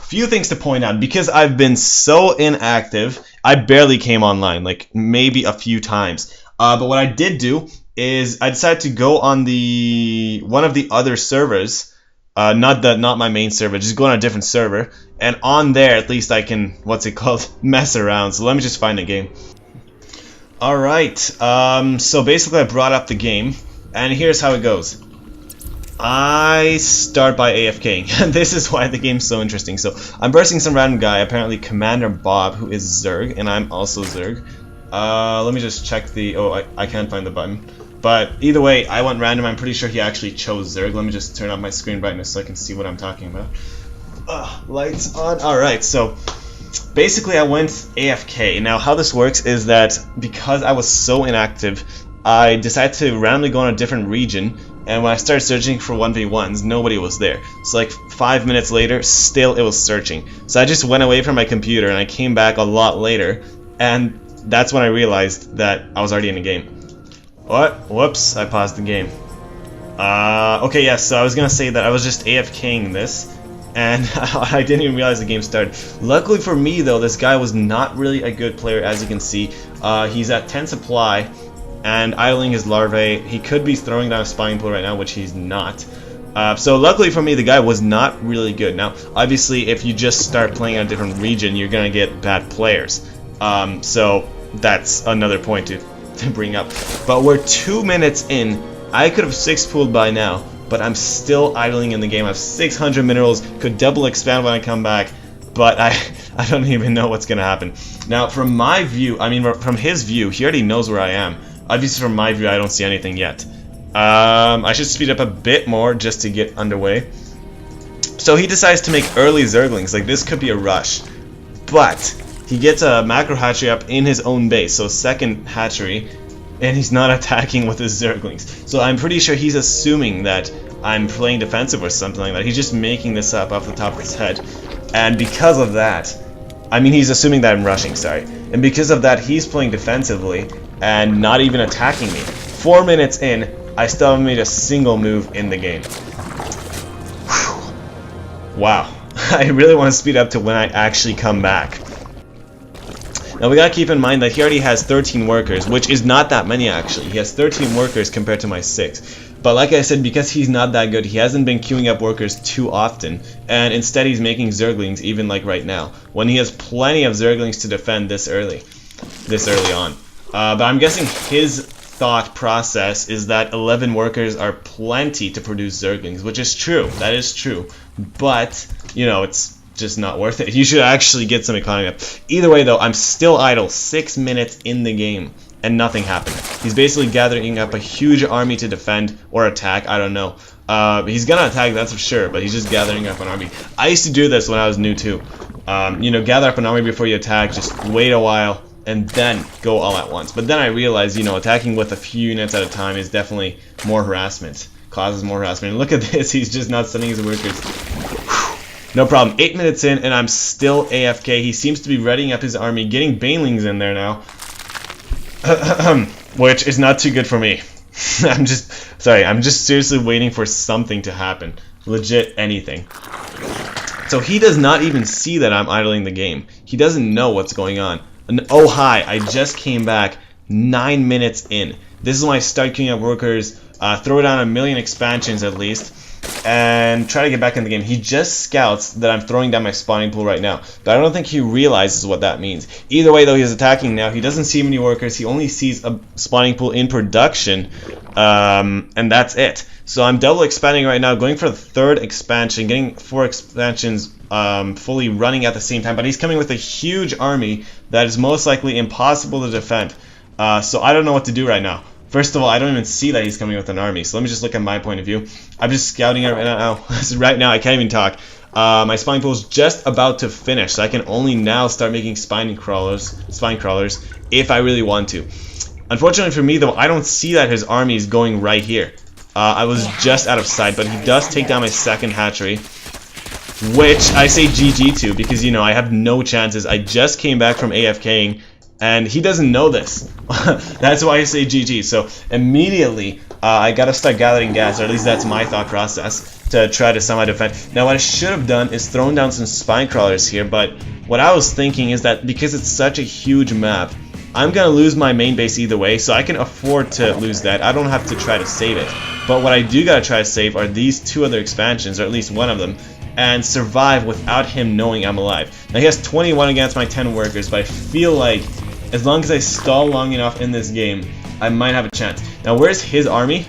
few things to point out. Because I've been so inactive, I barely came online, like maybe a few times. But what I did do is I decided to go on one of the other servers, not my main server, just go on a different server, and on there at least I can, mess around. So let me just find a game. Alright, so basically I brought up the game, and here's how it goes. I start by AFKing, and this is why the game's so interesting. So I'm versing some random guy, apparently Commander Bob, who is Zerg, and I'm also Zerg. Let me just check I can't find the button. But either way, I went random. I'm pretty sure he actually chose Zerg. Let me just turn up my screen brightness so I can see what I'm talking about. Lights on. Alright, so basically I went AFK. Now how this works is that because I was so inactive, I decided to randomly go on a different region, and when I started searching for 1v1s, nobody was there. So like 5 minutes later, still it was searching. So I just went away from my computer and I came back a lot later, and that's when I realized that I was already in the game. What? Whoops, I paused the game. Okay, yes, so I was gonna say that I was just AFKing this, and I didn't even realize the game started. Luckily for me though, this guy was not really a good player, as you can see. He's at 10 supply, and idling his larvae. He could be throwing down a spawning pool right now, which he's not. So luckily for me, the guy was not really good. Now, obviously, if you just start playing in a different region, you're gonna get bad players. So that's another point to bring up. But we're 2 minutes in. I could have 6-pooled by now, but I'm still idling in the game. I have 600 minerals, could double expand when I come back, but I don't even know what's gonna happen. Now, from my view, from his view, he already knows where I am. Obviously, from my view, I don't see anything yet. I should speed up a bit more just to get underway. So he decides to make early Zerglings. Like, this could be a rush. But he gets a macro hatchery up in his own base, so second hatchery, and he's not attacking with his Zerglings. So I'm pretty sure he's assuming that I'm playing defensive or something like that. He's just making this up off the top of his head. And because of that, he's assuming that I'm rushing, sorry. And because of that, he's playing defensively and not even attacking me. 4 minutes in, I still haven't made a single move in the game. Whew. Wow. I really want to speed up to when I actually come back. Now we gotta keep in mind that he already has 13 workers, which is not that many actually. He has 13 workers compared to my 6. But like I said, because he's not that good, he hasn't been queuing up workers too often, and instead he's making Zerglings even like right now, when he has plenty of Zerglings to defend this early on. But I'm guessing his thought process is that 11 workers are plenty to produce Zerglings, which is true. That is true. But, you know, it's just not worth it. You should actually get some economy up. Either way though, I'm still idle 6 minutes in the game and nothing happened. He's basically gathering up a huge army to defend or attack, I don't know. He's gonna attack, that's for sure, but he's just gathering up an army. I used to do this when I was new too. You know, gather up an army before you attack, just wait a while and then go all at once. But then I realized, you know, attacking with a few units at a time is definitely more harassment, causes more harassment. And look at this, he's just not sending his workers. No problem. 8 minutes in, and I'm still AFK. He seems to be readying up his army, getting banelings in there now, which is not too good for me. I'm just seriously waiting for something to happen. Legit anything. So he does not even see that I'm idling the game. He doesn't know what's going on. And oh hi, I just came back 9 minutes in. This is when I start queuing up workers, throw down 1 million expansions at least, and try to get back in the game. He just scouts that I'm throwing down my spawning pool right now, but I don't think he realizes what that means. Either way though, he's attacking now. He doesn't see many workers. He only sees a spawning pool in production, and that's it. So I'm double expanding right now, going for the 3rd expansion, getting 4 expansions fully running at the same time, but he's coming with a huge army that is most likely impossible to defend. So I don't know what to do right now. First of all, I don't even see that he's coming with an army, so let me just look at my point of view. I'm just scouting it right now. Right now, I can't even talk. My spine pool is just about to finish, so I can only now start making spine crawlers if I really want to. Unfortunately for me, though, I don't see that his army is going right here. I was just out of sight, but he does take down my 2nd hatchery, which I say GG to because, you know, I have no chances. I just came back from AFKing, and he doesn't know this. That's why I say GG. So immediately, I gotta start gathering gas, or at least that's my thought process. to try to somehow defend. Now what I should have done is thrown down some spine crawlers here, but what I was thinking is that because it's such a huge map, I'm gonna lose my main base either way, so I can afford to lose that. I don't have to try to save it. But what I do gotta try to save are these 2 other expansions, or at least one of them, and survive without him knowing I'm alive. Now he has 21 against my 10 workers, but I feel like as long as I stall long enough in this game, I might have a chance. Now where's his army?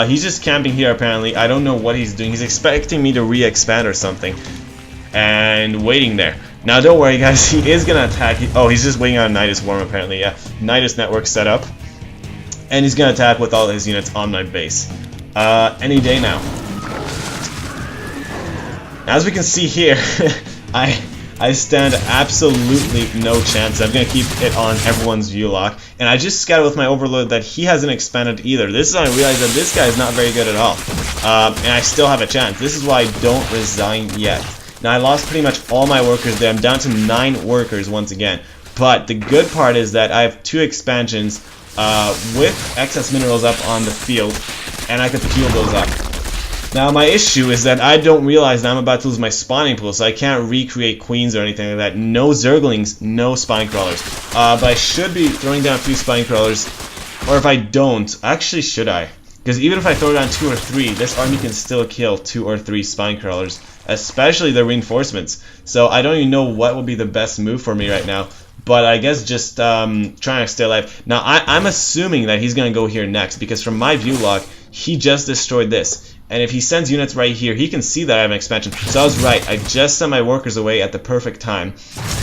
He's just camping here apparently. I don't know what he's doing. He's expecting me to re-expand or something, and waiting there. Now don't worry guys, he is gonna attack. Oh, he's just waiting on a Nidus Worm apparently, yeah. Nidus network set up. And he's gonna attack with all his units on my base. Any day now. As we can see here, I stand absolutely no chance. I'm gonna keep it on everyone's view lock. And I just scouted with my overlord that he hasn't expanded either. This is when I realized that this guy is not very good at all. And I still have a chance. This is why I don't resign yet. Now I lost pretty much all my workers there. I'm down to 9 workers once again. But the good part is that I have 2 expansions with excess minerals up on the field, and I could fuel those up. Now my issue is that I don't realize that I'm about to lose my spawning pool, so I can't recreate queens or anything like that. No zerglings, no spine crawlers. But I should be throwing down a few spine crawlers, or if I don't, actually should I? Because even if I throw down 2 or 3, this army can still kill 2 or 3 spine crawlers, especially the reinforcements. So I don't even know what would be the best move for me right now. But I guess just trying to stay alive. Now I'm assuming that he's going to go here next, because from my view log, he just destroyed this. And if he sends units right here, he can see that I have an expansion. So I was right. I just sent my workers away at the perfect time.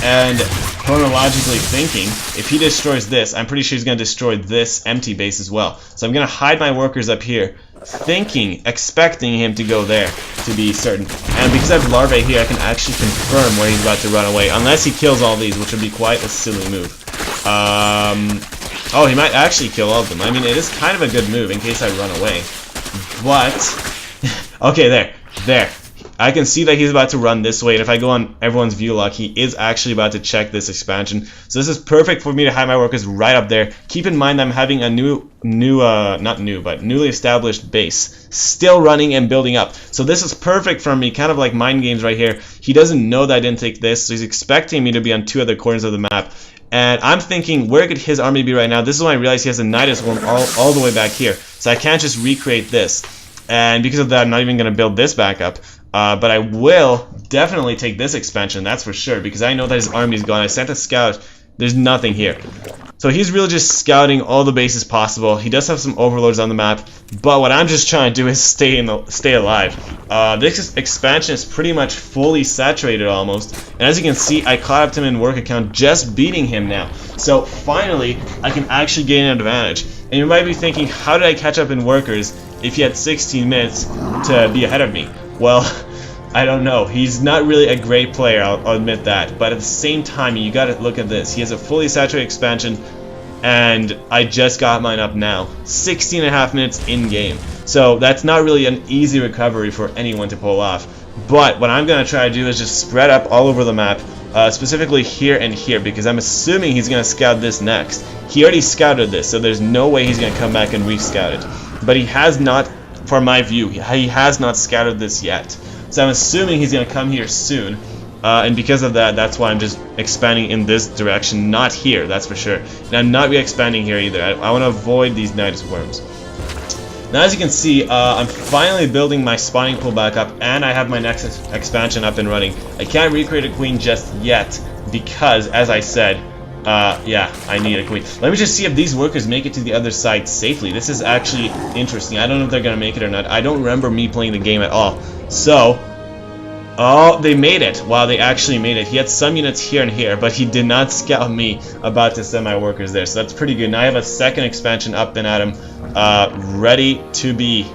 And chronologically thinking, if he destroys this, I'm pretty sure he's going to destroy this empty base as well. So I'm going to hide my workers up here, thinking, expecting him to go there, to be certain. And because I have larvae here, I can actually confirm where he's about to run away. Unless he kills all these, which would be quite a silly move. Oh, he might actually kill all of them. I mean, it is kind of a good move in case I run away. But... okay, there. I can see that he's about to run this way, and if I go on everyone's view log, he is actually about to check this expansion. So this is perfect for me to have my workers right up there. Keep in mind I'm having a newly established base still running and building up. So this is perfect for me, kind of like mind games right here. He doesn't know that I didn't take this, so he's expecting me to be on 2 other corners of the map. And I'm thinking, where could his army be right now? This is when I realized he has a Nidus Worm all the way back here. So I can't just recreate this. And because of that, I'm not even going to build this back up. But I will definitely take this expansion, that's for sure, because I know that his army is gone. I sent a scout. There's nothing here. So he's really just scouting all the bases possible. He does have some overlords on the map, but what I'm just trying to do is stay alive. This expansion is pretty much fully saturated almost, and as you can see, I caught up to him in work account, just beating him now. So finally, I can actually gain an advantage. And you might be thinking, how did I catch up in workers if he had 16 minutes to be ahead of me? Well, I don't know. He's not really a great player, I'll admit that. But at the same time, you gotta look at this. He has a fully saturated expansion, and I just got mine up now. 16.5 minutes in-game. So that's not really an easy recovery for anyone to pull off. But what I'm gonna try to do is just spread up all over the map, specifically here and here, because I'm assuming he's gonna scout this next. He already scouted this, so there's no way he's gonna come back and re-scout it. But he has not, for my view, he has not scouted this yet. So I'm assuming he's going to come here soon, and because of that, that's why I'm just expanding in this direction, not here, that's for sure. And I'm not re-expanding here either. I want to avoid these Nidus Worms. Now as you can see, I'm finally building my spawning pool back up, and I have my next expansion up and running. I can't recreate a queen just yet, because, as I said, yeah, I need a queen. Let me just see if these workers make it to the other side safely. This is actually interesting. I don't know if they're going to make it or not. I don't remember me playing the game at all. So, oh, they made it. Wow, they actually made it. He had some units here and here, but he did not scout me about to send my workers there. So that's pretty good. Now I have a second expansion up and at him, ready to be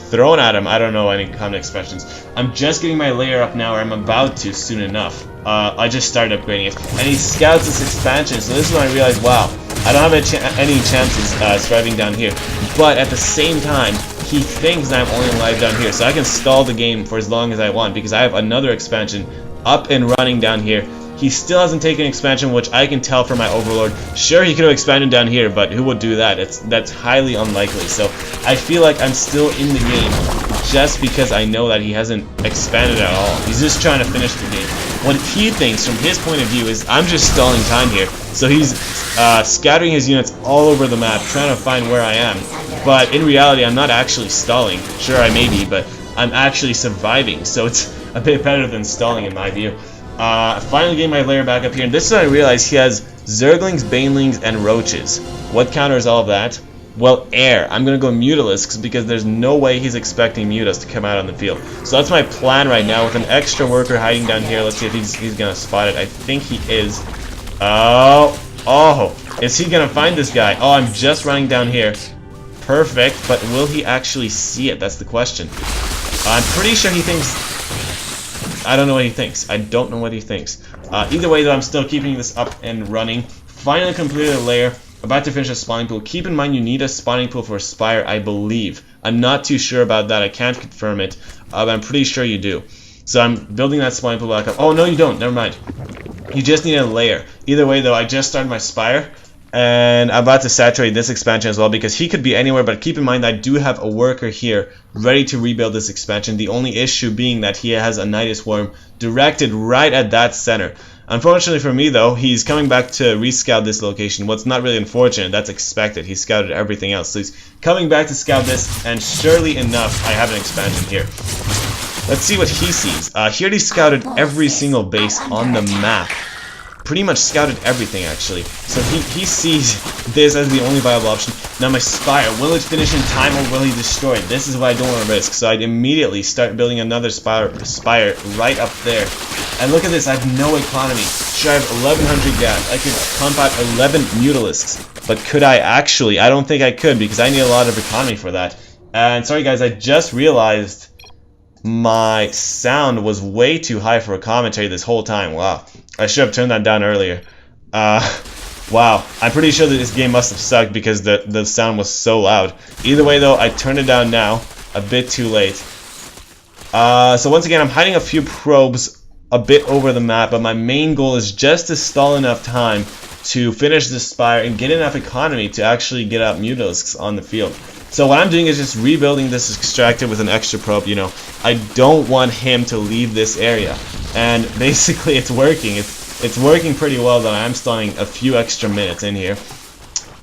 thrown at him. I don't know any common expressions. I'm just getting my layer up now, or I'm about to soon enough. I just started upgrading it. And he scouts this expansion, so this is when I realized, wow, I don't have any chances surviving down here. But at the same time, he thinks I'm only alive down here, so I can stall the game for as long as I want, because I have another expansion up and running down here. He still hasn't taken expansion, which I can tell from my Overlord. Sure, he could have expanded down here, but who would do that? That's highly unlikely. So I feel like I'm still in the game just because I know that he hasn't expanded at all. He's just trying to finish the game. What he thinks from his point of view is I'm just stalling time here. So he's scattering his units all over the map, trying to find where I am. But in reality, I'm not actually stalling. Sure, I may be, but I'm actually surviving. So it's a bit better than stalling in my view. Finally getting my lair back up here, and this is when I realized he has Zerglings, Banelings, and Roaches. What counters all of that? Well, air. I'm gonna go Mutalisks because there's no way he's expecting Mutas to come out on the field. So that's my plan right now with an extra worker hiding down here. Let's see if he's gonna spot it. I think he is. Oh, is he gonna find this guy? Oh, I'm just running down here. Perfect, but will he actually see it? That's the question. I'm pretty sure he thinks... I don't know what he thinks. I don't know what he thinks. Either way, though, I'm still keeping this up and running. Finally completed a layer. About to finish a spawning pool. Keep in mind you need a spawning pool for Spire, I believe. I'm not too sure about that. I can't confirm it, but I'm pretty sure you do. So I'm building that spawning pool back up. Oh, no, you don't. Never mind. You just need a layer. Either way, though, I just started my Spire. And I'm about to saturate this expansion as well because he could be anywhere, but keep in mind I do have a worker here ready to rebuild this expansion. The only issue being that he has a Nidus Worm directed right at that center. Unfortunately for me though, he's coming back to rescout this location. What's not really unfortunate, that's expected. He scouted everything else. So he's coming back to scout this, and surely enough, I have an expansion here. Let's see what he sees. He already scouted every single base on the map. Pretty much scouted everything actually. So he sees this as the only viable option. Now my Spire, will it finish in time or will he destroy it? This is what I don't want to risk. So I'd immediately start building another Spire right up there. And look at this, I have no economy. Sure, I have 1100 gas. I could pump out 11 Mutalisks. But could I actually? I don't think I could because I need a lot of economy for that. And sorry guys, I just realized my sound was way too high for a commentary this whole time. Wow. I should have turned that down earlier. Wow. I'm pretty sure that this game must have sucked because the sound was so loud. Either way though, I turned it down now. A bit too late. So once again, I'm hiding a few probes a bit over the map, but my main goal is just to stall enough time to finish this Spire and get enough economy to actually get out Mutalisks on the field. So what I'm doing is just rebuilding this extractor with an extra probe, you know. I don't want him to leave this area. And basically it's working. It's working pretty well that I'm stalling a few extra minutes in here.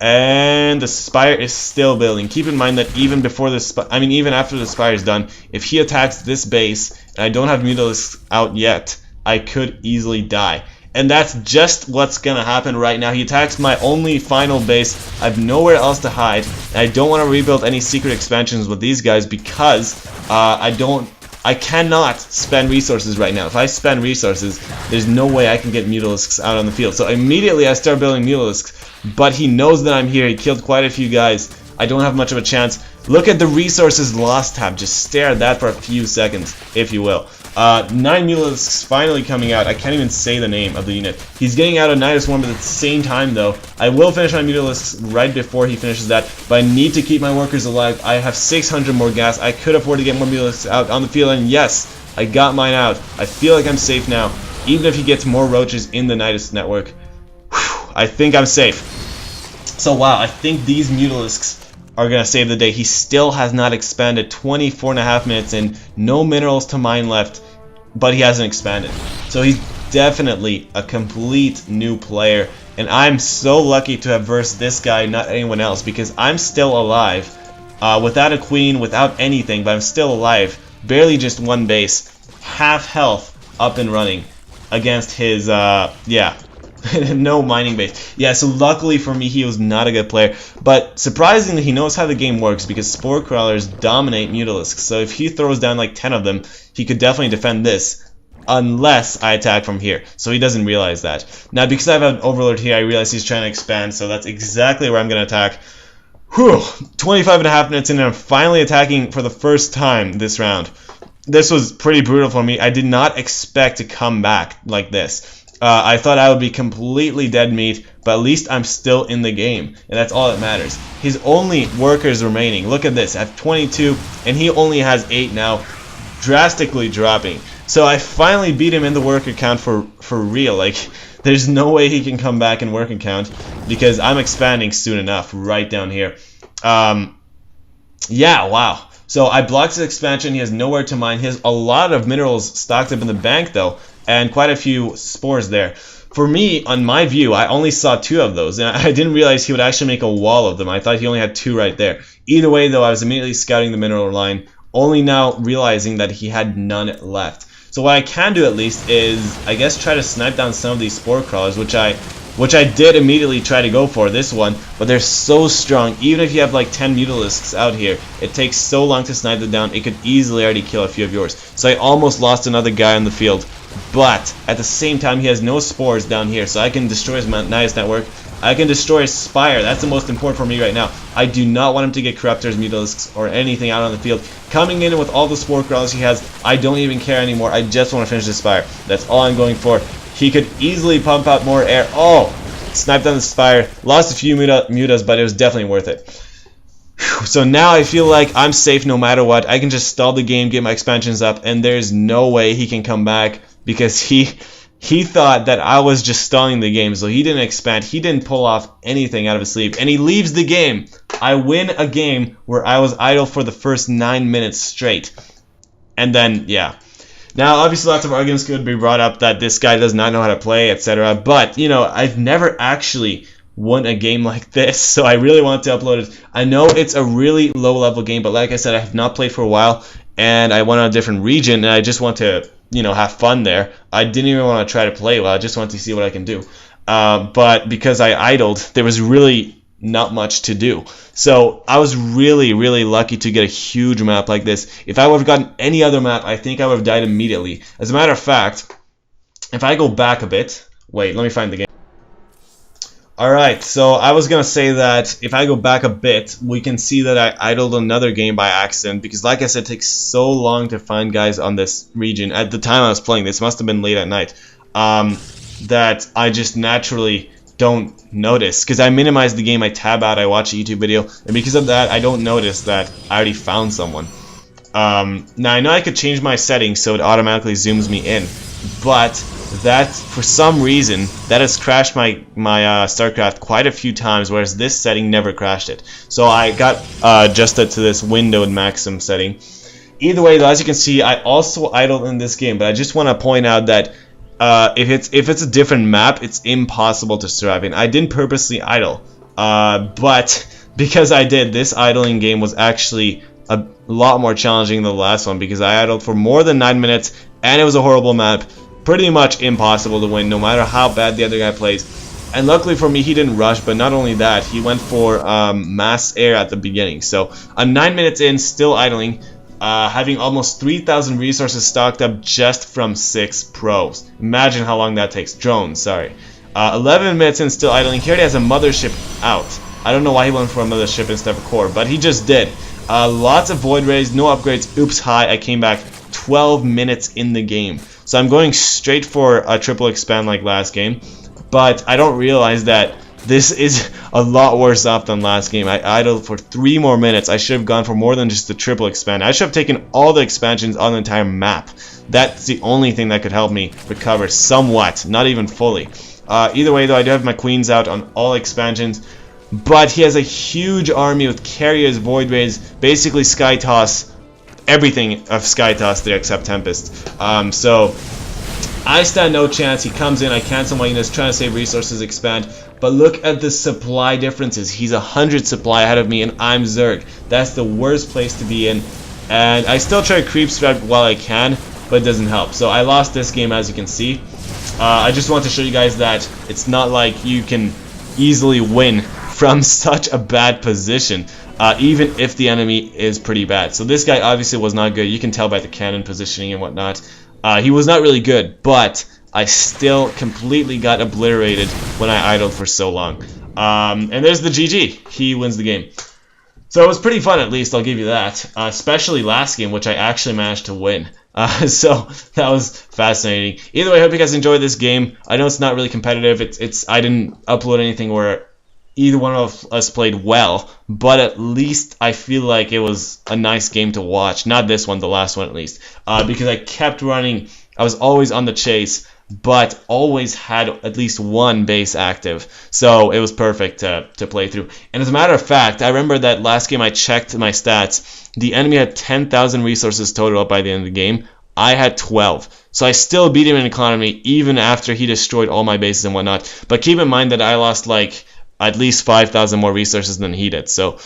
And the Spire is still building. Keep in mind that even before this, even after the Spire is done, if he attacks this base and I don't have Mutalisks out yet, I could easily die. And that's just what's gonna happen right now. He attacks my only final base. I have nowhere else to hide. And I don't want to rebuild any secret expansions with these guys because I cannot spend resources right now. If I spend resources, there's no way I can get Mutalisks out on the field. So immediately I start building Mutalisks, but he knows that I'm here. He killed quite a few guys. I don't have much of a chance. Look at the resources lost tab. Just stare at that for a few seconds, if you will. 9 Mutalisks finally coming out. I can't even say the name of the unit. He's getting out a Nidus Worm at the same time though. I will finish my Mutalisks right before he finishes that, but I need to keep my workers alive. I have 600 more gas. I could afford to get more Mutalisks out on the field, and yes, I got mine out. I feel like I'm safe now. Even if he gets more roaches in the Nidus network, whew, I think I'm safe. So wow, I think these Mutalisks are gonna save the day. He still has not expanded. 24.5 minutes in, no minerals to mine left, but he hasn't expanded. So he's definitely a complete new player, and I'm so lucky to have versed this guy, not anyone else, because I'm still alive, without a queen, without anything, but I'm still alive. Barely just one base, half health, up and running against his no mining base. Yeah, so luckily for me, he was not a good player. But surprisingly, he knows how the game works because Spore Crawlers dominate Mutalisks. So if he throws down like 10 of them, he could definitely defend this. Unless I attack from here. So he doesn't realize that. Now, because I have an Overlord here, I realize he's trying to expand. So that's exactly where I'm going to attack. Whew! 25.5 minutes in, and I'm finally attacking for the first time this round. This was pretty brutal for me. I did not expect to come back like this. I thought I would be completely dead meat, but at least I'm still in the game, and that's all that matters. His only workers remaining, look at this, I have 22, and he only has 8 now, drastically dropping. So I finally beat him in the work account for real. Like, there's no way he can come back in work account because I'm expanding soon enough right down here. Yeah, wow. So I blocked his expansion. He has nowhere to mine. He has a lot of minerals stocked up in the bank, though, and quite a few spores there. For me, on my view, I only saw 2 of those, and I didn't realize he would actually make a wall of them. I thought he only had 2 right there. Either way, though, I was immediately scouting the mineral line, only now realizing that he had none left. So what I can do at least is, I guess, try to snipe down some of these spore crawlers, which I did immediately try to go for this one, but they're so strong. Even if you have like 10 Mutalisks out here, it takes so long to snipe them down, it could easily already kill a few of yours. So I almost lost another guy on the field, but at the same time he has no spores down here, so I can destroy his Nice network. I can destroy his Spire. That's the most important for me right now. I do not want him to get Corruptors, Mutalisks, or anything out on the field. Coming in with all the Spore Crawlers he has, I don't even care anymore. I just want to finish the Spire. That's all I'm going for. He could easily pump out more air. Oh! Sniped down the Spire. Lost a few Mutas, but it was definitely worth it. Whew. So now I feel like I'm safe no matter what. I can just stall the game, get my expansions up, and there's no way he can come back because he thought that I was just stalling the game, so he didn't expand. He didn't pull off anything out of his sleeve, and he leaves the game. I win a game where I was idle for the first 9 minutes straight. And then, yeah. Now, obviously, lots of arguments could be brought up that this guy does not know how to play, etc. But, you know, I've never actually won a game like this, so I really want to upload it. I know it's a really low-level game, but like I said, I have not played for a while, and I went on a different region, and I just want to, you know, have fun there. I didn't even want to try to play well. I just wanted to see what I can do. But because I idled, there was really not much to do. So I was really, really lucky to get a huge map like this. If I would have gotten any other map, I think I would have died immediately. As a matter of fact, if I go back a bit... Wait, let me find the game. Alright, so I was going to say that if I go back a bit, we can see that I idled another game by accident, because like I said, it takes so long to find guys on this region. At the time I was playing this, must have been late at night, that I just naturally don't notice, because I minimize the game, I tab out, I watch a YouTube video, and because of that, I don't notice that I already found someone. Now I know I could change my settings so it automatically zooms me in, but that, for some reason, that has crashed my Starcraft quite a few times, whereas this setting never crashed it. So I got adjusted to this windowed maximum setting. Either way, though, as you can see, I also idled in this game, but I just want to point out that if it's a different map, it's impossible to survive in. I didn't purposely idle, but because I did, this idling game was actually a lot more challenging than the last one, because I idled for more than 9 minutes, and it was a horrible map. Pretty much impossible to win, no matter how bad the other guy plays. And luckily for me, he didn't rush, but not only that, he went for mass air at the beginning. So I'm 9 minutes in, still idling, having almost 3,000 resources stocked up just from 6 pros. Imagine how long that takes. Drones, sorry. 11 minutes in, still idling. He already has a mothership out. I don't know why he went for a mothership instead of a core, but he just did. Lots of void rays, no upgrades. Oops, hi, I came back 12 minutes in the game. So I'm going straight for a triple expand like last game, but I don't realize that this is a lot worse off than last game. I idled for 3 more minutes. I should have gone for more than just the triple expand. I should have taken all the expansions on the entire map. That's the only thing that could help me recover somewhat, not even fully. Either way, though, I do have my queens out on all expansions, but he has a huge army with carriers, void rays, basically sky toss. Everything of Sky Toss there except Tempest. So I stand no chance. He comes in, I cancel my units, trying to save resources, expand. But look at the supply differences. He's 100 supply ahead of me, and I'm Zerg. That's the worst place to be in. And I still try to creep spread while I can, but it doesn't help. So I lost this game, as you can see. I just want to show you guys that it's not like you can easily win from such a bad position. Even if the enemy is pretty bad. So this guy obviously was not good. You can tell by the cannon positioning and whatnot. He was not really good, but I still completely got obliterated when I idled for so long. And there's the GG. He wins the game. So it was pretty fun, at least, I'll give you that. Especially last game, which I actually managed to win. So that was fascinating. Either way, I hope you guys enjoyed this game. I know it's not really competitive. I didn't upload anything where either one of us played well, but at least I feel like it was a nice game to watch. Not this one, the last one at least, because I kept running. I was always on the chase, but always had at least one base active, so it was perfect to play through. And as a matter of fact, I remember that last game I checked my stats. The enemy had 10,000 resources total up by the end of the game. I had 12. So I still beat him in economy even after he destroyed all my bases and whatnot. But keep in mind that I lost like at least 5,000 more resources than he did. So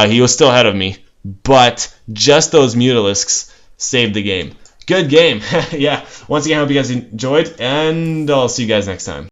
he was still ahead of me. But just those Mutalisks saved the game. Good game. Yeah. Once again, I hope you guys enjoyed, and I'll see you guys next time.